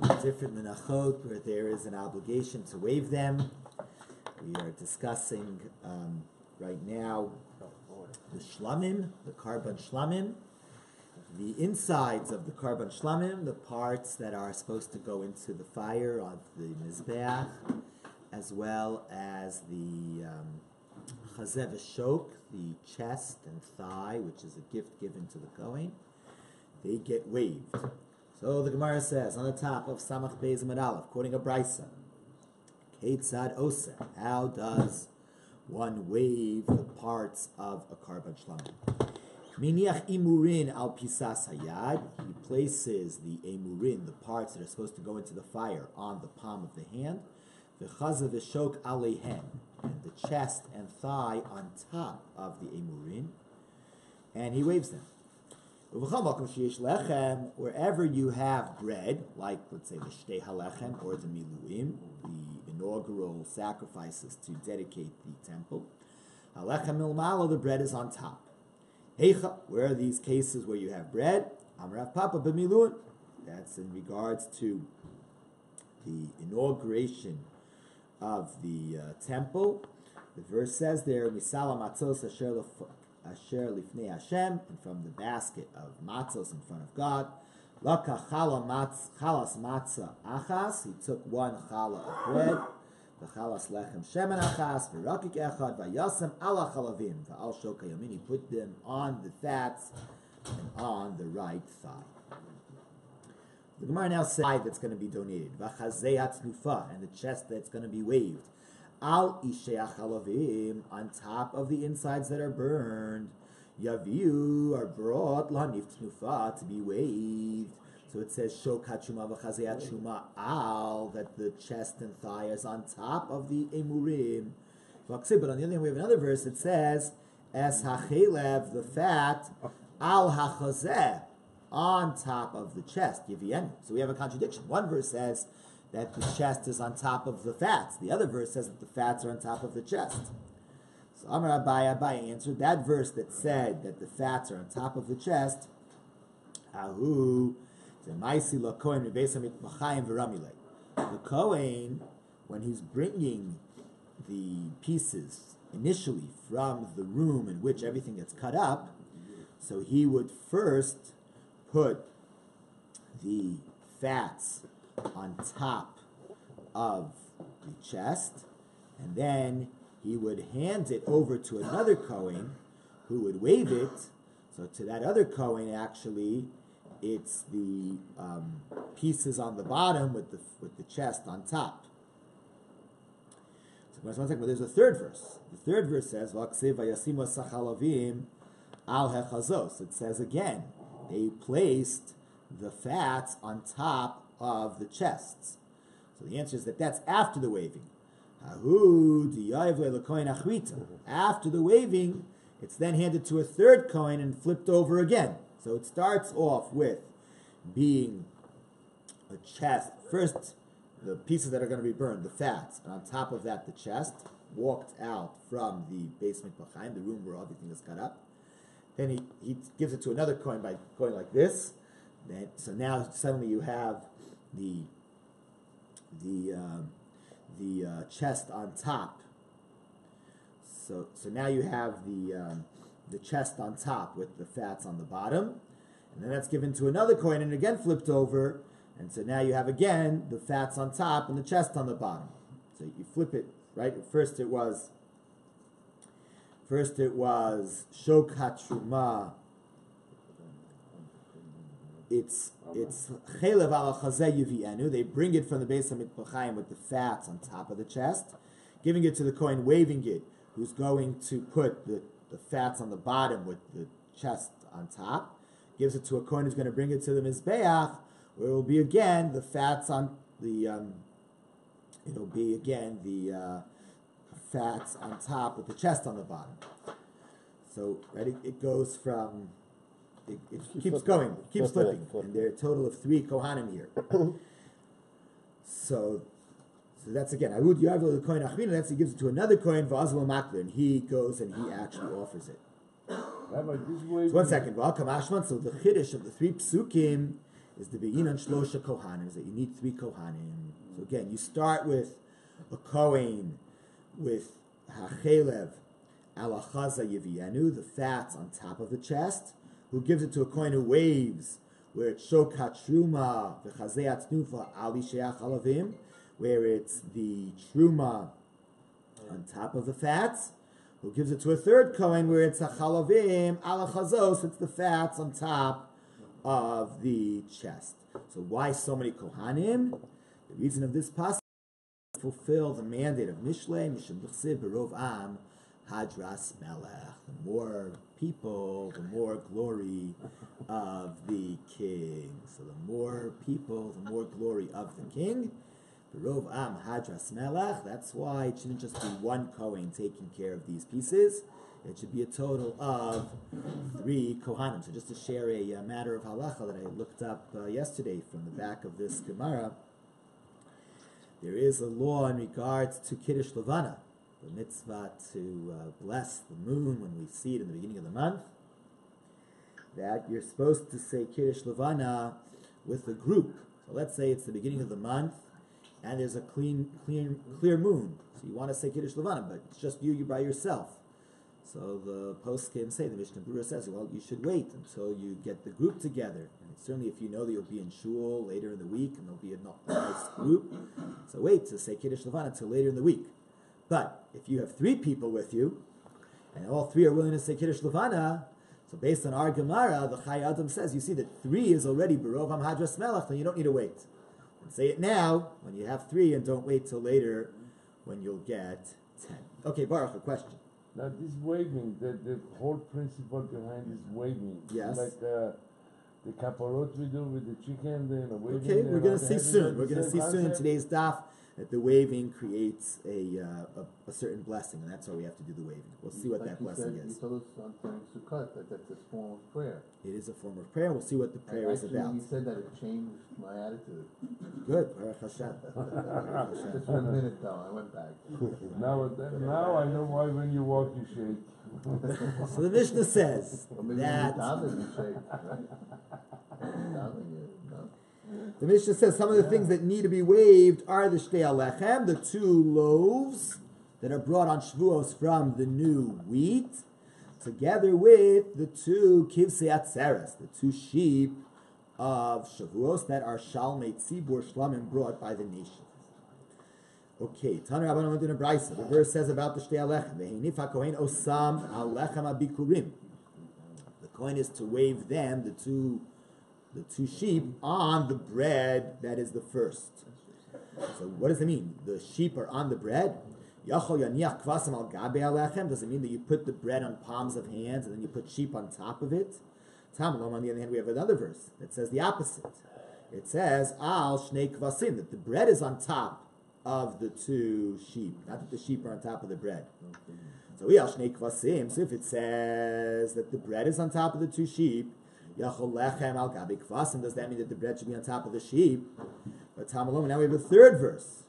different menachot where there is an obligation to waive them. We are discussing right now the shlamim, the karban shlamim, the insides of the karban shlamim, the parts that are supposed to go into the fire on the mizbeach, as well as the chazeh v'shok, the chest and thigh, which is a gift given to the kohen. They get waived. So the Gemara says on the top of Samach Beis Amud Aleph, quoting a brisa, Keitzad Oseh, how does one waive the parts of a karban shlamim? Miniach imurin al pisas hayad. He places the emurin, the parts that are supposed to go into the fire, on the palm of the hand. V'chazeh v'shok aleihen, and the chest and thigh on top of the emurin, and he waves them. Wherever you have bread, like let's say the shtei halechem or the miluim, the inaugural sacrifices to dedicate the temple, halechem milmalo, the bread is on top. Heicha, where are these cases where you have bread? Amrav Papa b'miluim. That's in regards to the inauguration of the temple. The verse says there, Misala matzos asher lifnei Hashem, and from the basket of matzos in front of God. Laka chalas matzah achas. He took one challah of bread. V'chalas lechem shemen achas. V'rakik echad. V'yasem ala chalavim. V'al shoka yamin. He put them on the fats and on the right thigh. The Gemara now says that's going to be donated. V'chazei hatznufa, and the chest that's going to be waved. Al ishei achalavim, on top of the insides that are burned. Yaviu are brought lanif tnufa, to be waved. So it says shok hachuma v'chazei hachuma al, that the chest and thigh is on top of the emurim. But on the other hand, we have another verse that says es hachelev, the fat, al hachazeh, on top of the chest. Yivienu. So we have a contradiction. One verse says that the chest is on top of the fats. The other verse says that the fats are on top of the chest. So Amar Abai answered that verse that said that the fats are on top of the chest. Ahu, the Kohen, when he's bringing the pieces initially from the room in which everything gets cut up, so he would first put the fats on top of the chest, and then he would hand it over to another Kohen who would wave it. So to that other Kohen, actually, it's the pieces on the bottom with the chest on top. So one second, but there's a third verse. The third verse says, "V'aksiv vayasimu sachalavim al hechazos." It says again, they placed the fats on top of the chests. So the answer is that that's after the waving. After the waving, it's then handed to a third coin and flipped over again. So it starts off with being a chest. First, the pieces that are going to be burned, the fats, and on top of that, the chest, walked out from the basement behind, the room where everything is cut up. Then he gives it to another coin by going like this. So now suddenly you have the chest on top. So now you have the chest on top with the fats on the bottom, and then that's given to another coin and again flipped over, and so now you have again the fats on top and the chest on the bottom. So you flip it, right? First it was shok hatruma. It's chelev al chazeh yivienu. They bring it from the Beis HaMikvah with the fats on top of the chest, giving it to the kohen, waving it, who's going to put the fats on the bottom with the chest on top. Gives it to a kohen who's going to bring it to the mizbeach, where it will be again the fats on the. It'll be again the fats on top with the chest on the bottom. So ready, it goes from. It keeps going, it keeps flipping, and there are a total of 3 Kohanim here. So that's again, Avud Yarvel the Kohen Achrin, and he gives it to another Kohen, Vazal Makler, and he goes and he actually offers it. So one second, so the Chiddush of the 3 Psukim is the Be'inan Shlosha Kohanim, is that you need 3 Kohanim. So again, you start with a Kohen with Hachelev Alachaza Yevienu, the fats on top of the chest, who gives it to a Kohen who waves, where it's Shokat Truma V'chazei Atnufa Ali Sheach Halavim, where it's the Truma on top of the fats, who gives it to a third Kohen, where it's a Chalavim Alachazos, it's the fats on top of the chest. So why so many Kohanim? The reason of this passage is to fulfill the mandate of Mishlei, Mishum B'chsiv Berov Am, Hadras Melech. The more people, the more glory of the king. So the more people, the more glory of the king. Berov Am, Hadras Melech. That's why it shouldn't just be one Kohen taking care of these pieces. It should be a total of 3 Kohanim. So just to share a matter of halacha that I looked up yesterday from the back of this Gemara, there is a law in regards to Kiddush Levana, the mitzvah to bless the moon when we see it in the beginning of the month, that you're supposed to say Kiddush Levana with a group. So let's say it's the beginning of the month, and there's a clear moon. So you want to say Kiddush Levana, but it's just you by yourself. So the poskim say, the Mishnah Berurah says, well, you should wait until you get the group together. And certainly if you know that you'll be in shul later in the week and there'll be a nice group, so wait to say Kiddush Levana until later in the week. But if you have 3 people with you, and all 3 are willing to say Kiddush Levana, so based on our Gemara, the Chai Adam says, you see that 3 is already Berov Am Hadras Melech, then you don't need to wait. And say it now, when you have 3, and don't wait till later, when you'll get 10. Okay, Baruch, a question. Now this waving, the whole principle behind this waving, yes, like the kaparot we do with the chicken, then the waving. Okay, we're going to see soon. We're going to see soon in today's daf that the waving creates a certain blessing, and that's why we have to do the waving. We'll see what that blessing is. You told us on during Sukkot that that's a form of prayer. It is a form of prayer. We'll see what the prayer is about. You said that it changed my attitude. Good. Baruch Hashem. Just for a minute though, I went back. Now I know why when you walk you shake. So the Mishnah says Or maybe that you shake, right? No? the Mishnah says some of the things that need to be waved are the Shtei Alechem, the 2 loaves that are brought on Shavuos from the new wheat, together with the 2 Kivsei Atzeres, the 2 sheep of Shavuos that are Shalmei Tzibur Shlamim brought by the nation. Okay, Tana Rabbanan went in a brisa. The verse says about the Shtei Alechem, Ve'hinif HaKohen Osam Alechem HaBikurim. The Kohen is to wave them, the two sheep, on the bread that is the first. So what does it mean? The sheep are on the bread? Yachol yaniach kvasim al gabe alechem. Does it mean that you put the bread on palms of hands and then you put sheep on top of it? Tamalom, on the other hand, we have another verse that says the opposite. It says, al shnei kvasim, that the bread is on top of the 2 sheep, not that the sheep are on top of the bread. So al shnei kvasim, so if it says that the bread is on top of the 2 sheep, Yachol lechem al gabe kvasim, does that mean that the bread should be on top of the sheep? But Tamalom, now we have a third verse.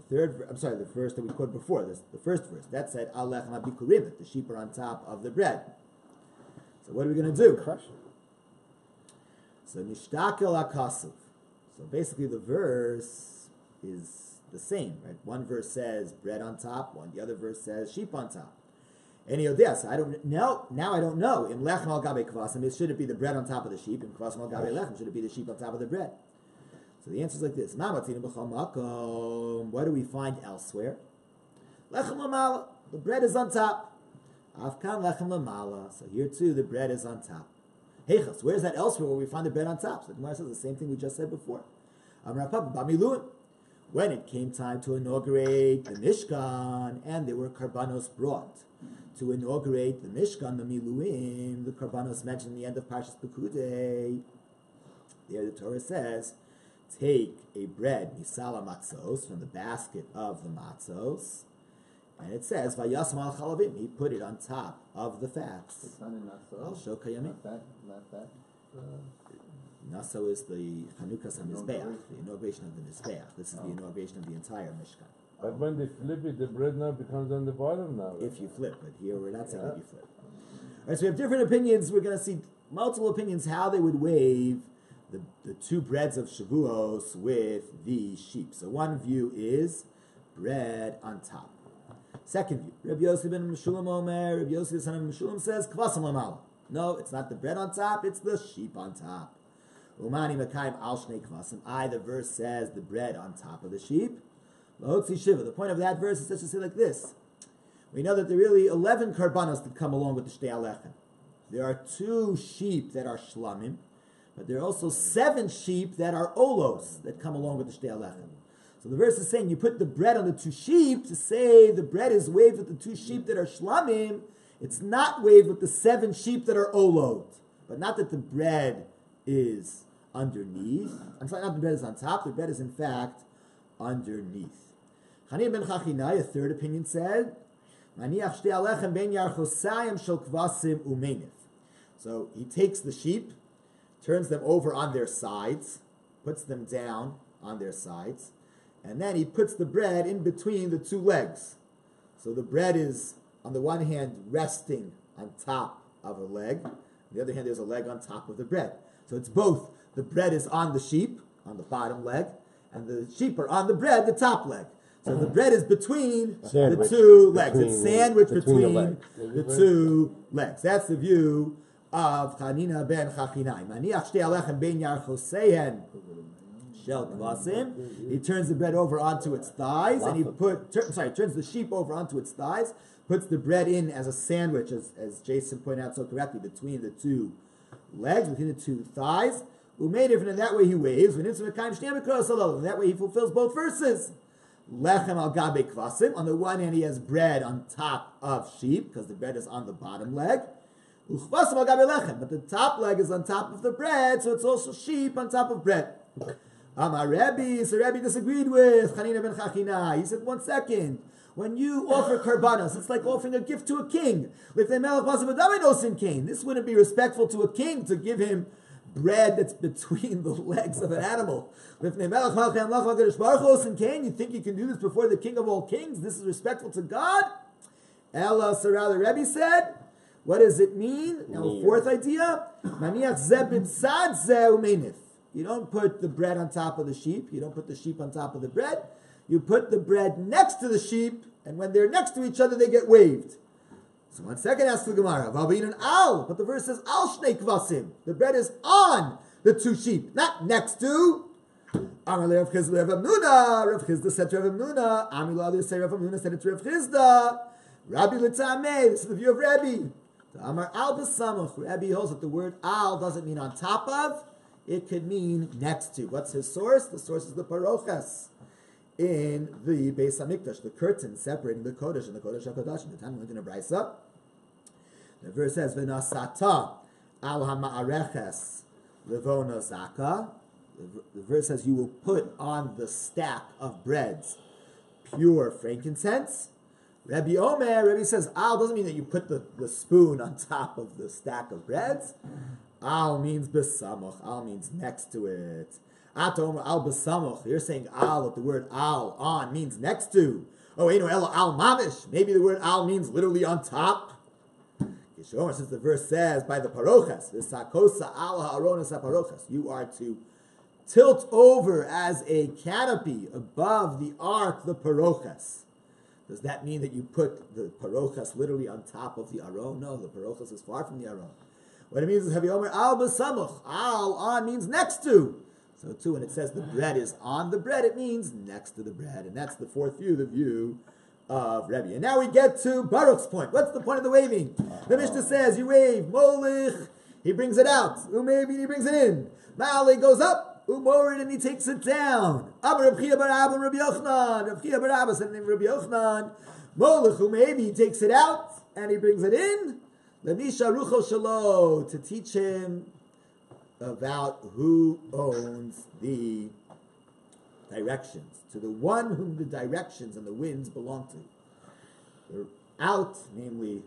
The verse that we quoted before, the first verse, that said, al lechem habikurim, that the sheep are on top of the bread. So what are we going to do? Crush it. So nishtakel akasuv. So basically the verse is the same, right? One verse says bread on top, the other verse says sheep on top. Any odes, I don't know. Now I don't know. In lechem al gabe kvasim, should it be the bread on top of the sheep? In kvasim al gabe lechem, should it be the sheep on top of the bread? So the answer is like this: what do we find elsewhere? Lechem lamala, the bread is on top. Afkan lechem lamala. So here too, the bread is on top. Heichas, where is that elsewhere where we find the bread on top? So the Gemara says the same thing we just said before. When it came time to inaugurate the Mishkan, and there were karbanos brought to inaugurate the Mishkan, the Miluim, the karbanos mentioned in the end of Parshas Pekudei. There the Torah says, take a bread, misala matzos, from the basket of the matzos, and it says, vayasam al chalavim, he put it on top of the fats. It's not in Naso. Al shok hayamim. Not that. Naso is the Chanukas HaMizbeach, the inauguration of the Mizbeach. This is the inauguration of the entire Mishkan. But when they flip it, the bread now becomes on the bottom now. Right? If you flip, but here we're not saying that you flip. All right, so we have different opinions. We're going to see multiple opinions how they would wave the two breads of Shavuos with the sheep. So one view is bread on top. Second view, Rabbi Yossi ben Meshulam Omer, Rabbi Yossi the son of Meshulam says, Kvasim Lamala. No, it's not the bread on top, it's the sheep on top. Umani Mekayim Al Shnei Kvasim. The verse says the bread on top of the sheep. Lahotzi Shiva. The point of that verse is just to say like this. We know that there are really 11 karbanos that come along with the Shtei Alechem. There are 2 sheep that are shlamim, but there are also 7 sheep that are olos that come along with the Shtei Alechem. So the verse is saying you put the bread on the 2 sheep to say the bread is waved with the 2 sheep that are shlamim. It's not waved with the 7 sheep that are olot. But not that the bread is underneath. I'm sorry, not the bread is on top. The bread is in fact underneath. Chanina ben Chachinai, a third opinion, said, so he takes the sheep, turns them over on their sides, puts them down on their sides, and then he puts the bread in between the 2 legs. So the bread is, on the one hand, resting on top of a leg. On the other hand, there's a leg on top of the bread. So it's both. The bread is on the sheep, on the bottom leg, and the sheep are on the bread, the top leg. So the bread is between the 2 legs. It's sandwiched between the 2 legs. That's the view of Chanina ben Chachinai. Maniach shtei alechem ben yarchosehen shel kvasim. He turns the bread over onto its thighs, and he turns the sheep over onto its thighs, puts the bread in as a sandwich, as Jason pointed out so correctly, between the 2 legs, between the 2 thighs. Umay different, and that way he waves. In that way he fulfills both verses. Lechem al gabe kvasim. On the one hand, he has bread on top of sheep, because the bread is on the bottom leg. Uchvasim al gabe lechem. But the top leg is on top of the bread, so it's also sheep on top of bread. Amar Rebbe, so Rebbe disagreed with Chanina ben Chachinai. He said, 1 second. When you offer karbanos, it's like offering a gift to a king. This wouldn't be respectful to a king to give him bread that's between the legs of an animal. You think you can do this before the king of all kings? This is respectful to God? Ella Sarah, the Rebbe said, what does it mean? Now, a fourth idea. You don't put the bread on top of the sheep. You don't put the sheep on top of the bread. You put the bread next to the sheep, and when they're next to each other, they get waved. So 1 second, asks the Gemara, but the verse says, al shnei kvasim. The bread is on the 2 sheep, not next to. Amar le Rav Chizda Rav Amnuna. Rav Chizda said to Rav Amnuna. Amar le others say Rav Amnuna said it to Rav Chizda. Rabbi l'tamei. This is the view of Rabbi. Amar al b'samuch. Rabbi holds that the word al doesn't mean on top of. It could mean next to. What's his source? The source is the parochas in the Beis Hamikdash, the curtain separating the Kodesh and the Kodesh HaKadosh. The time we went in a brisa. The verse says, "V'nasata al ha'ma'areches levona zaka." The verse says, "You will put on the stack of breads pure frankincense." Rabbi says, "Al" doesn't mean that you put the spoon on top of the stack of breads. Al means besamuch. Al means next to it. Atom al besamuch. You're saying al, that the word al, on, means next to. Oh, al mamish. Maybe the word al means literally on top. Since the verse says by the parochas, v'sakosa al ha'aronas ha'parochas, you are to tilt over as a canopy above the ark, the parochas. Does that mean that you put the parochas literally on top of the aron? No, the parochas is far from the aron. What it means is Haviomer al b'samuch. Al, on, means next to. So too, when it says the bread is on the bread, it means next to the bread. And that's the fourth view, the view of Rebbe. And now we get to Baruch's point. What's the point of the waving? The Mishnah says, you wave, Molich, he brings it out. Umevi, he brings it in. Ma'ale goes up, Umorid, and he takes it down. Amar Reb Chia bar Abba and Rabbi Yochanan. Reb Chia bar Abba said the name Rabbi Yochanan. Molich, Umevi, he takes it out, and he brings it in. Lemisha Rucho Shalo, to teach him about who owns the directions, to the one whom the directions and the winds belong to. They're out, namely,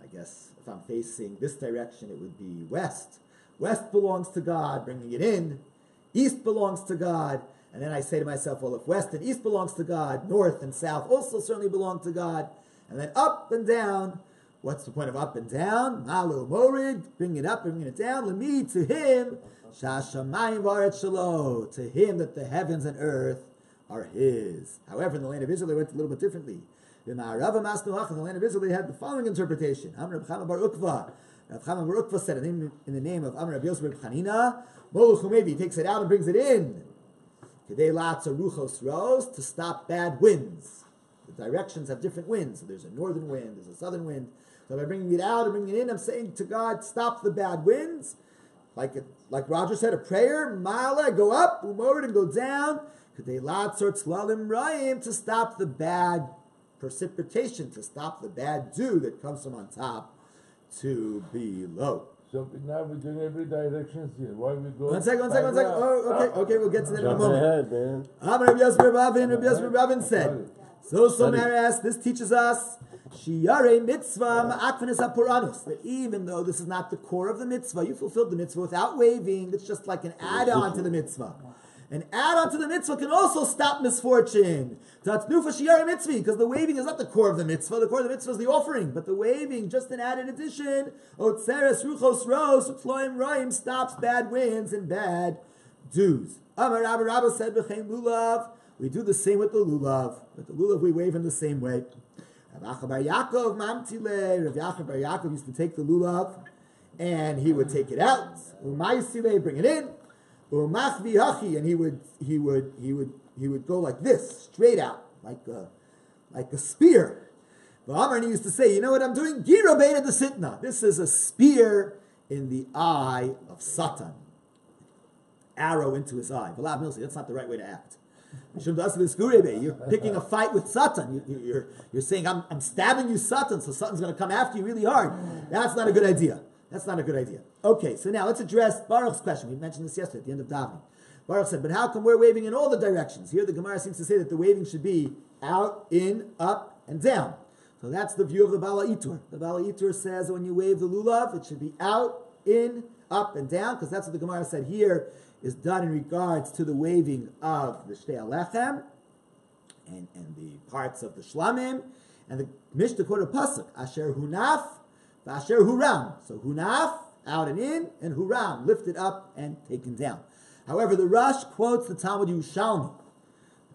I guess, if I'm facing this direction, it would be west. West belongs to God, bringing it in. East belongs to God. And then I say to myself, well, if west and east belongs to God, north and south also certainly belong to God. And then up and down, What's the point of up and down? Malo morid, bring it up, bring it down. Lemi, to him, shashamayim v'aretz shelo, to him that the heavens and earth are his. However, in the land of Israel, they went a little bit differently. In the land of Israel, they had the following interpretation. Amr Reb Chama bar Ukva. Reb Chama bar Ukva said in the name of Amr Reb Yosef Reb Chanina, Moluch Humevi, he takes it out and brings it in. Kedei latz ruchos ros, to stop bad winds. The directions have different winds. So there's a northern wind, there's a southern wind. So by bringing it out and bringing it in, I'm saying to God, stop the bad winds. Like Roger said, a prayer, Mala, go up, umorid, and go down. Kedei latz or tzlalim rayim, to stop the bad precipitation, to stop the bad dew that comes from on top to below. So now we're doing every direction here. Why we go? One second. Oh, okay, we'll get to that in a moment. Ahead, man. Rabbi Zev Reichman said, so Maras, this teaches us Shiyare mitzvah ma'akvenes hapuranus, that even though this is not the core of the mitzvah, you fulfilled the mitzvah without waving. It's just like an add-on to the mitzvah. An add-on to the mitzvah can also stop misfortune. Because the waving is not the core of the mitzvah. The core of the mitzvah is the offering. But the waving, just an added addition, Otzeres ruchos ros, utzloim roim, stops bad winds and bad dews. Amar Rabba said, B'chein lulav, we do the same with the lulav. With the lulav, we wave in the same way. Rav Yaakov bar Yaakov mamtile. Rav Yaakov bar Yaakov used to take the lulav, and he would take it out. Umayisile, bring it in. And he would go like this, straight out, like a spear. And he used to say, you know what I'm doing? Gira beina de sitna. This is a spear in the eye of Satan. Arrow into his eye. That's not the right way to act. You're picking a fight with Satan. You're saying, I'm stabbing you, Satan, so Satan's going to come after you really hard. That's not a good idea. That's not a good idea. Okay, so now let's address Baruch's question. We mentioned this yesterday at the end of davening. Baruch said, but how come we're waving in all the directions? Here the Gemara seems to say that the waving should be out, in, up, and down. So that's the view of the Bala Itur. The Bala Itur says that when you wave the lulav, it should be out, in, up, and down, because that's what the Gemara said here is done in regards to the waving of the Shtei Alechem and the parts of the Shlamim, and the Mishnah quoted Pasuk, Asher Hunaf, Asher Huram. So Hunaf, out and in, and Huram, lifted up and taken down. However, the Rush quotes the Talmud Yerushalmi.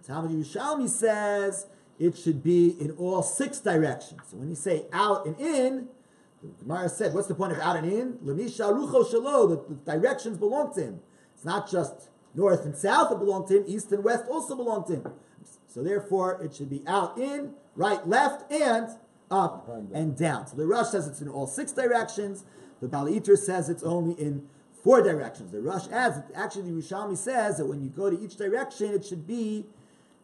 The Talmud Yerushalmi says it should be in all 6 directions. So when you say out and in, the Gemara said, what's the point of out and in? Lemisha rucho shelo, the directions belong to him. It's not just north and south that belong to him, east and west also belong to him. So therefore, it should be out, in, right, left, and up and down. So the Rush says it's in all 6 directions. The Bali Itur says it's only in 4 directions. The Rush adds that actually the Yerushalmi says that when you go to each direction, it should be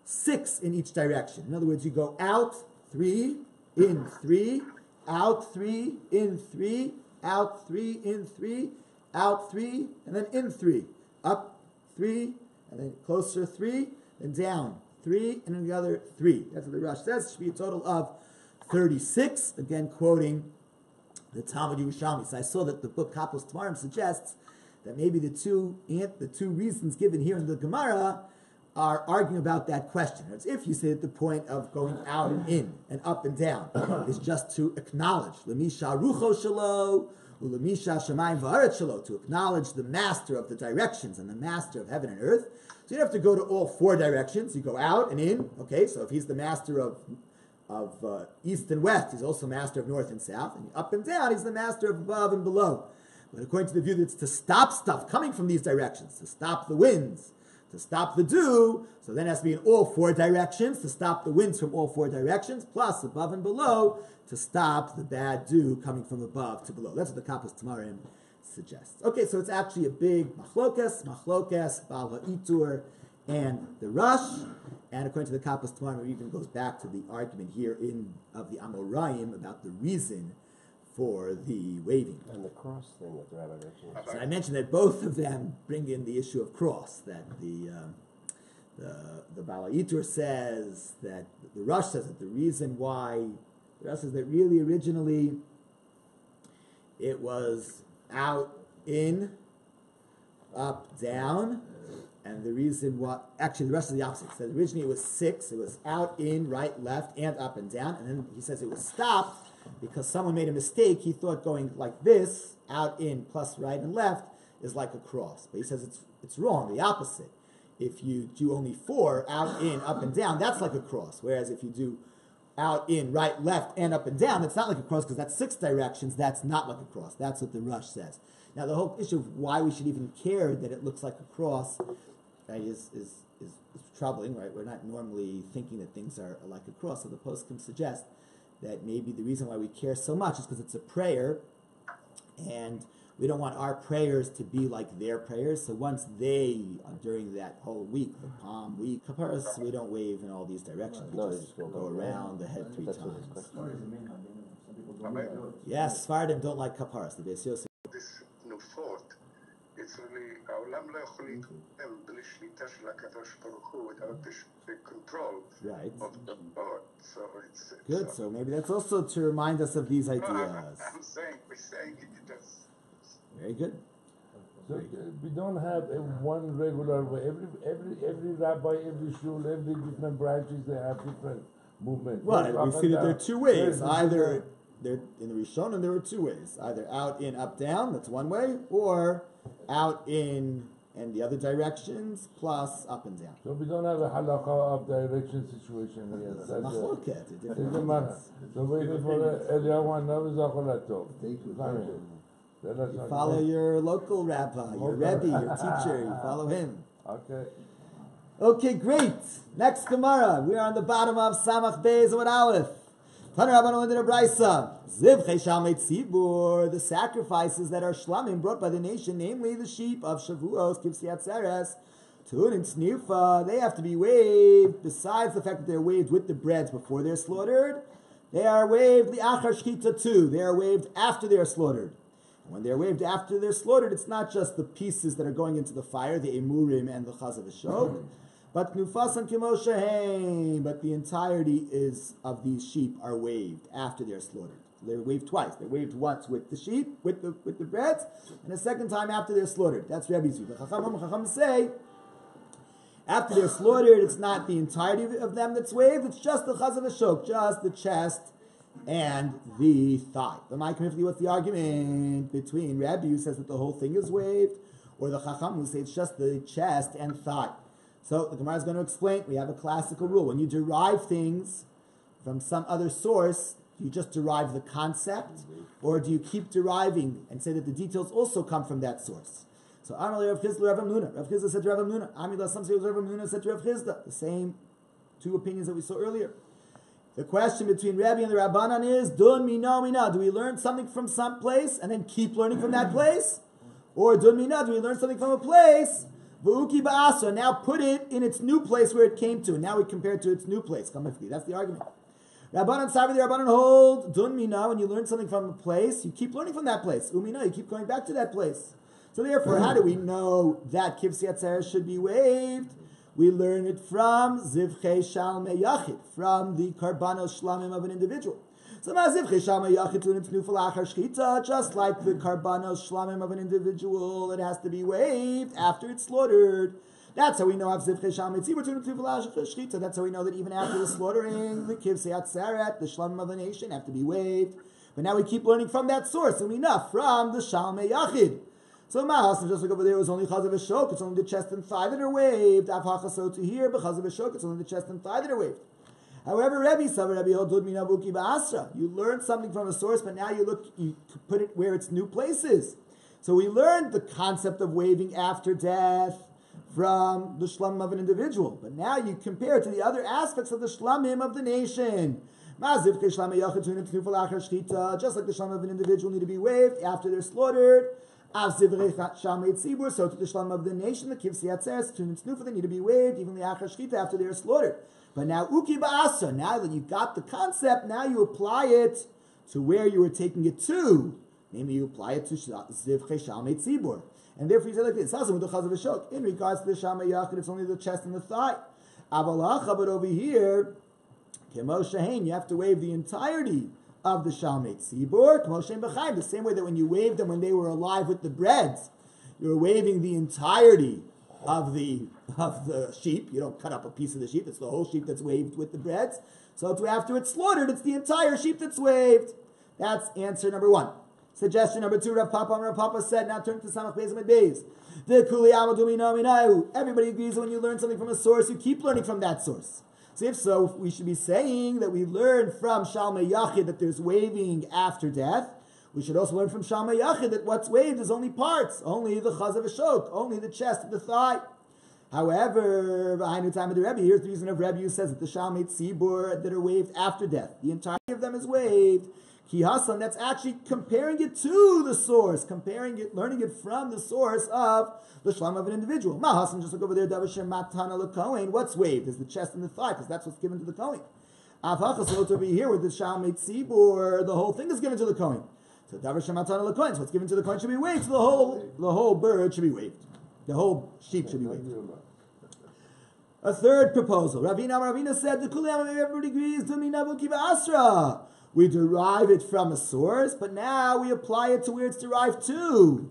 6 in each direction. In other words, you go out 3, in 3, out 3, in 3, out 3, in 3, out 3, and then in 3. Up 3, and then closer 3, and down 3, and then the other 3. That's what the Rush says. It should be a total of 36, again quoting the Talmud Yerushalmi. So I saw that the book Kapos Tamarim suggests that maybe the two reasons given here in the Gemara are arguing about that question. It's if you say that the point of going out and in and up and down is just to acknowledge Lemisha Rucho Shelo, Ulemisha Shemayim V'aretz Shelo, to acknowledge the master of the directions and the master of heaven and earth. So you don't have to go to all 4 directions. You go out and in. Okay, so if he's the master of east and west, he's also master of north and south. And up and down, he's the master of above and below. But according to the view that's to stop stuff coming from these directions, to stop the winds, to stop the dew, so then it has to be in all 4 directions, to stop the winds from all 4 directions, plus above and below, to stop the bad dew coming from above to below. That's what the Kapos Tamarim suggests. Okay, so it's actually a big machlokas, Bal HaItur, and the Rush. And according to the Kapos Tamarim, it even goes back to the argument here of the Amoraim about the reason for the waving. And the cross thing that the rabbi mentioned. So I mentioned that both of them bring in the issue of cross, that the Bala Itur says, that the Rush says that the reason why, the Rush says that really originally it was out, in, up, down, and the reason why, actually the rest of the opposite. So originally it was 6, it was out, in, right, left, and up and down, and then he says it was stopped because someone made a mistake. He thought going like this, out, in, plus right and left, is like a cross. But he says it's wrong, the opposite. If you do only 4, out, in, up, and down, that's like a cross. Whereas if you do out, in, right, left, and up and down, that's not like a cross because that's 6 directions. That's not like a cross. That's what the Rush says. Now, the whole issue of why we should even care that it looks like a cross, right, is troubling, right? We're not normally thinking that things are like a cross. So the poskim suggest that maybe the reason why we care so much is because it's a prayer, and we don't want our prayers to be like their prayers. So once they, during that whole week, the Palm week, Kaparas, we don't wave in all these directions. We just go around the head 3 times. Yes, Sfardim don't like Kaparas. The Beis Yosef. This nufot, it's really, העולם לא יכול להתקדם בלי שליטה של הקדוש ברוך הוא, without the control of the Lord. So it's good. So maybe that's also to remind us of these ideas. I'm saying, we're saying it does. Very good. So we don't have one regular way. Every rabbi, every shul, every different branches, they have different movements. Well, we see that there are 2 ways. Either there in the Rishonim there were 2 ways. Either out, in, up, down, that's one way, or out, in, and the other directions, plus up and down. So we don't have a halakha of direction situation here. It's a machloket. It's a matter. So waiting for Eliyahu Hanavi Zacholatov. You follow your local rabbi, your rebbe, your teacher. You follow him. Okay. Okay, great. Next Gemara. We are on the bottom of Samach Beis Amud Aleph. Taner Rabbanon in the Brisa. Ziv Cheshamei Tzibur, the sacrifices that are shlamim brought by the nation, namely the sheep of Shavuos, Kivsi Atzeres, Tun and Snifa, they have to be waved. Besides the fact that they're waved with the breads before they're slaughtered, they are waved li'achar shchita too. They are waved after they are slaughtered. When they're waved after they're slaughtered, it's not just the pieces that are going into the fire, the emurim and the chazav v'shok, but nufasan kimoshahem. But the entirety of these sheep are waved after they're slaughtered. They're waved twice. They're waved once with the sheep, with the breads, and a second time after they're slaughtered. That's Rabbi's view. The Chacham say after they're slaughtered, it's not the entirety of them that's waved. It's just the chazav v'shok, just the chest and the thigh. But what's the argument between Rabbi who says that the whole thing is waved, or the Chacham who says it's just the chest and thigh? So the Gemara is going to explain. We have a classical rule. When you derive things from some other source, do you just derive the concept, or do you keep deriving and say that the details also come from that source? So Amar Rav Chisda, Rav Hamnuna. Rav Chisda said to Rav Hamnuna. Amida, some say it was Rav Hamnuna said to Rav Chisda. The same 2 opinions that we saw earlier. The question between Rabbi and the Rabbanan is, Dun mina. Do we learn something from some place and then keep learning from that place? Or Dun mina, do we learn something from a place, V'uki ba'asa, now put it in its new place where it came to, and now we compare it to its new place. That's the argument. Rabbanan Savi, the Rabbanan hold, Dun mina, when you learn something from a place, you keep learning from that place. Umina, you keep going back to that place. So therefore, how do we know that Kivsi Atzeres should be waved? We learn it from Zivchei Shalmei Yachid, from the Karbanos Shlamim of an individual. So Zivchei Shalmei Yachid to its Nufal Achar Shchita, just like the Karbanos Shlamim of an individual, it has to be waved after it's slaughtered. That's how we know Zivchei Shalmei Tzibur to its Nufal Achar Shchita. That's how we know that even after the slaughtering, the Kivsei Atzeret, the Shlamim of the nation, have to be waved. But now we keep learning from that source, and we know from the Shalmei Yachid. So Mahas, just like over there, it was only Chazav V'Shok, it's only the chest and thigh that are waved. Avhacha, so to here, but Chazav V'Shok, it's only the chest and thigh that are waved. However, Rabbi Hildud Minavuki Ba'asra, you learned something from a source, but now you put it where its new place is. So we learned the concept of waving after death from the shlamim of an individual, but now you compare it to the other aspects of the shlamim of the nation. Just like the shlamim of an individual need to be waved after they're slaughtered, so to the shlamim of the nation, the kivsi atzeres, they need to be waved, even the achar shchita after they are slaughtered. But now uki ba'asa, now that you got the concept, now you apply it to where you were taking it to. Namely, you apply it to zivchei shalmei tzibur. And therefore you say like this, in regards to the shalmei yachid, it's only the chest and the thigh. Avalacha, but over here, you have to wave the entirety of the Shalmei Tzibur, the same way that when you waved them when they were alive with the breads, you were waving the entirety of the sheep. You don't cut up a piece of the sheep, it's the whole sheep that's waved with the breads. So after it's slaughtered, it's the entire sheep that's waved. That's answer number one. Suggestion number two, Rav Papa said, now turn to Samach Beis Amid Beis. Everybody agrees that when you learn something from a source, you keep learning from that source. So if so, we should be saying that we learn from Shalmei Yachid that there's waving after death. We should also learn from Shalmei Yachid that what's waved is only parts, only the chaz of a shok, only the chest and the thigh. However, here's the reason of Rebbe who says that the Shalmei Tzibur that are waved after death, the entirety of them is waved. Ki Hasan, that's actually comparing it to the source, comparing it, learning it from the source of the shlam of an individual. Ma Hasan, just look over there, Davashem Matana LeKohen, what's waved is the chest and the thigh, because that's what's given to the Kohen. Avachas over here with the Shalmei Tzibur, the whole thing is given to the Kohen. So Davashem Matana LeKohen, so what's given to the Kohen should be waved, so the whole bird should be waved. The whole sheep should be waved. A third proposal. Ravina said, the Kuliyam, everybody agrees, Duminavu Kiva Asra. We derive it from a source, but now we apply it to where it's derived to.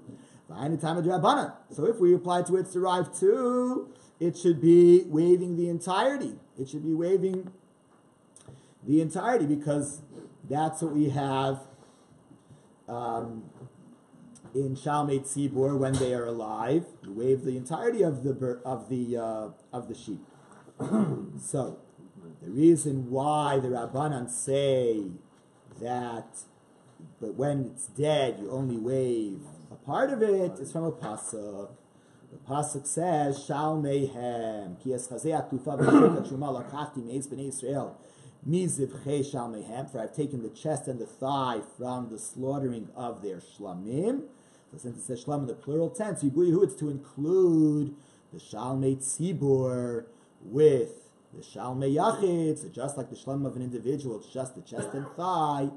So if we apply it to where it's derived to, it should be waving the entirety. It should be waving the entirety because that's what we have in Shalmei Tzibur when they are alive. We wave the entirety of the sheep. So the reason why the Rabbanan say that, but when it's dead, you only wave a part of it, is from a pasuk. The pasuk says, "Shalmeihem ki es chazei atufa v'shuk truma lakachti meis b'nei Yisrael mizivchei shalmeihem." For I've taken the chest and the thigh from the slaughtering of their shlamim. So since it says shlam in the plural tense, yibuyihu, it's to include the Shalmei Tzibur with the Shalmei Yachid, so just like the Shlam of an individual, it's just the chest and thigh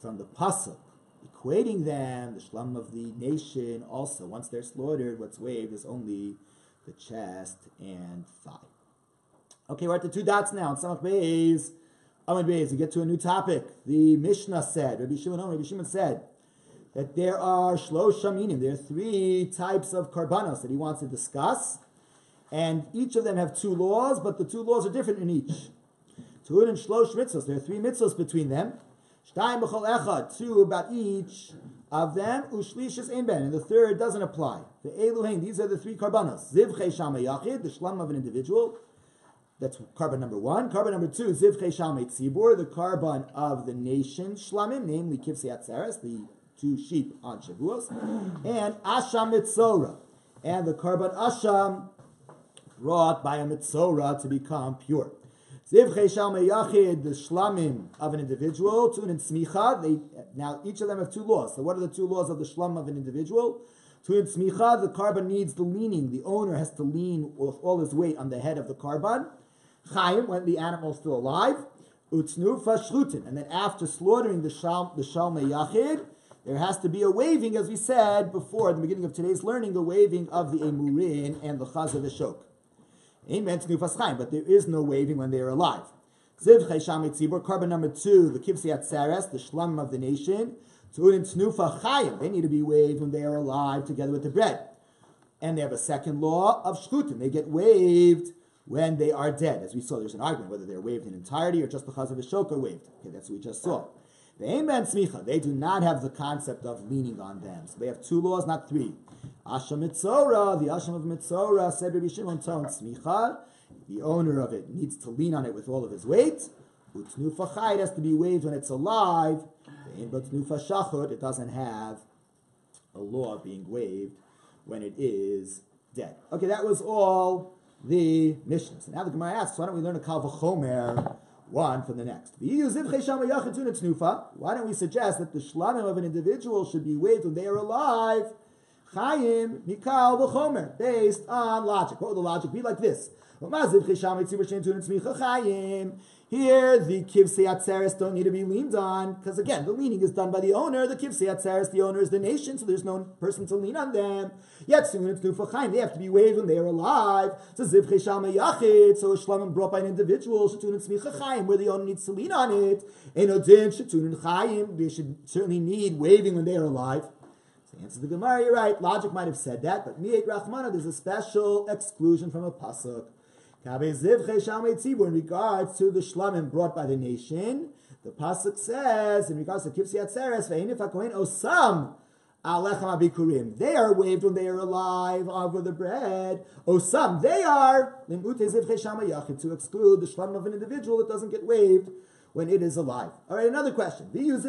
from the Pasuk. Equating them, the Shlam of the nation also, once they're slaughtered, what's waved is only the chest and thigh. Okay, we're at the two dots now. In Samach Beis, Amid Beis, we get to a new topic. The Mishnah said, Rabbi Shimon said, that there are Shlosh Shaminim, there are three types of karbanos that he wants to discuss. And each of them have two laws, but the two laws are different in each. Tu'un and shlosh mitzvos. There are three mitzvos between them. Shtayim b'chol echad. Two about each of them. U'shlishis ein ben. And the third doesn't apply. The eluhein. These are the three karbanos. Zivchei shalmei yachid, the shlam of an individual. That's carbon number one. Carbon number two, zivchei shalmei tzibur, the carbon of the nation shlamim, namely kivsei atzeres, the two sheep on Shavuos, and asham mitzora, and the carbon asham brought by a mitzora to become pure. Zivchei shalmei yachid, the shlamim of an individual, tun and smicha. Now each of them have two laws. So what are the two laws of the shlam of an individual? Tun and smicha, the carbon needs the leaning. The owner has to lean with all his weight on the head of the carbon. Chayim, when the animal is still alive. Utznufa shrutin, and then after slaughtering the shalmei yachid, there has to be a waving, as we said before at the beginning of today's learning, a waving of the emurin and the chaz of the shok. Amen. But there is no waving when they are alive. Zivchei shalmei tzibur, carbon number two, the kivsei atzeres, the shlam of the nation. Tu'unin tnufa chayim, they need to be waved when they are alive together with the bread. And they have a second law of shchutim, they get waved when they are dead. As we saw, there's an argument whether they're waved in entirety or just the chaz of the shok are waved. Okay, that's what we just saw. The amen smicha, they do not have the concept of leaning on them. So they have two laws, not three. Asham mitzora, the asham of mitzora, said Rabbi Shimon Ton smicha, the owner of it needs to lean on it with all of his weight. Utnufa chai, it has to be waved when it's alive. But tnufa shachot, it doesn't have a law of being waved when it is dead. Okay, that was all the Mishnah. So now the Gemara asks, why don't we learn a kal v'chomer one from the next? Why don't we suggest that the shlamim of an individual should be waved when they are alive? Chayim mikal v'chomer, based on logic. What would the logic be? Like this. Here, the kivsei atzeres don't need to be leaned on, because again, the leaning is done by the owner. The kivsei atzeres, the owner is the nation, so there's no person to lean on them. Yet soon it's nufa chaim. They have to be waved when they are alive. So zivchei shalmei yachid, so a shlamim brought by an individual, shetun and smicha chaim, where the owner needs to lean on it. Enodin shetun and chaim, they should certainly need waving when they are alive. So answer the Gemara, you're right. Logic might have said that, but mi'et rachmana, there's a special exclusion from a pasuk. In regards to the shlamim brought by the nation, The pasuk says in regards to kivsei atzeres, ve'enif hakohen osam alechem abikurim. They are waved when they are alive over the bread. Osam, they are limute zivchei shama yachid, to exclude the shlam of an individual that doesn't get waved when it is alive. All right, another question. Why don't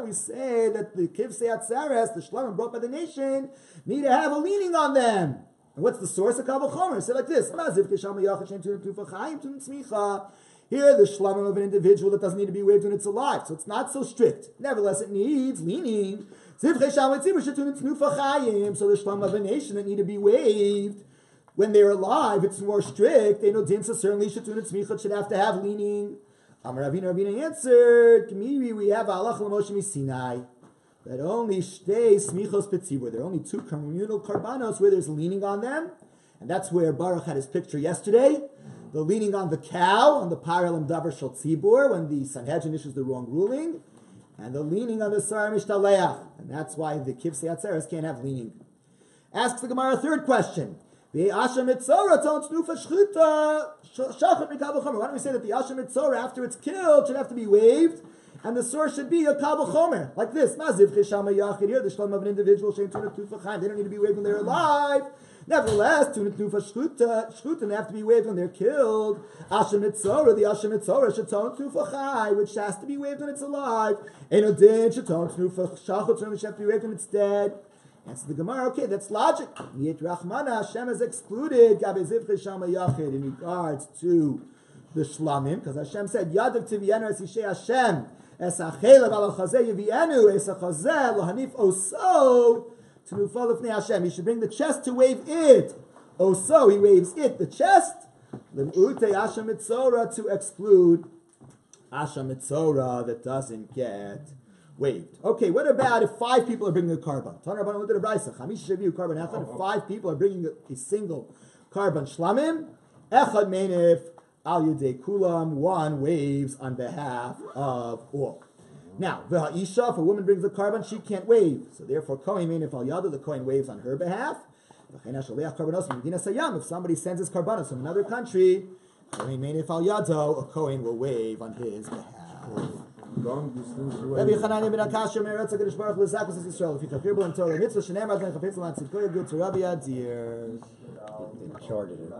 we say that the kivsei atzeres, the shlamim brought by the nation, need to have a leaning on them? And what's the source of kal v'chomer? Say like this. Here, the shlamim of an individual that doesn't need to be waved when it's alive, so it's not so strict. Nevertheless, it needs leaning. So the shlamim of a nation that need to be waved when they're alive, it's more strict. They know din, so certainly shetun and tzmicha should have to have leaning. Amar Ravina answered, K'miri, we have halach l'Moshe miSinai that only shtei smichos petzibur. There are only 2 communal karbanos where there's leaning on them, and that's where Baruch had his picture yesterday. The leaning on the cow, on the paralel davar shel tzibur, when the Sanhedrin issues the wrong ruling, and the leaning on the sar mishtaleach, and that's why the kivsei atzeres can't have leaning. Asks the Gemara a third question. Why don't we say that the Asher Mitzorah, after it's killed, should have to be waved, and the source should be a Kal V'chomer, like this. Here, the shlam of an individual, they don't need to be waved when they're alive. Nevertheless, Shchuta have to be waved when they're killed. Asher Mitzorah, the Asher Mitzorah, Sheton Tufa Chai, which has to be waved when it's alive. Enodin, Sheton Tufa Shachot, which have to be waved when it's dead. Answer the Gemara, okay, that's logic. Yet Rachmana, Hashem has excluded Rabbi Zev Reichman in regards to the shlamim, because Hashem said, Yadav tivienu es yishei Hashem, es ha'chelev al ha'chazeh yivienu, es ha'chazeh lohanif oso, t'nufal lifnei Hashem. He should bring the chest to wave it. Oso, he waves it, the chest. L'm'utei Asher Mitzorah, to exclude Asher Mitzorah that doesn't get waved. Okay, what about if 5 people are bringing a carbon? If 5 people are bringing a single carbon shlamim, echad meinif al yedei kulam, 1 waves on behalf of all. Now, v'ha'isha, if a woman brings a carbon, she can't wave. So therefore, kohen meinif al yada, the kohen waves on her behalf. If somebody sends his carbonos from another country, kohen meinif al yado, a kohen will wave on his behalf. Long distance away. Rabbi Chananya ben Akasha me'eretz HaKadosh Baruch Hu l'zakos es Yisrael. If you kafir b'lam Torah mitzvah shenemar ben chafetz l'man tzidkoya good to Rabbi Adir. They charted it.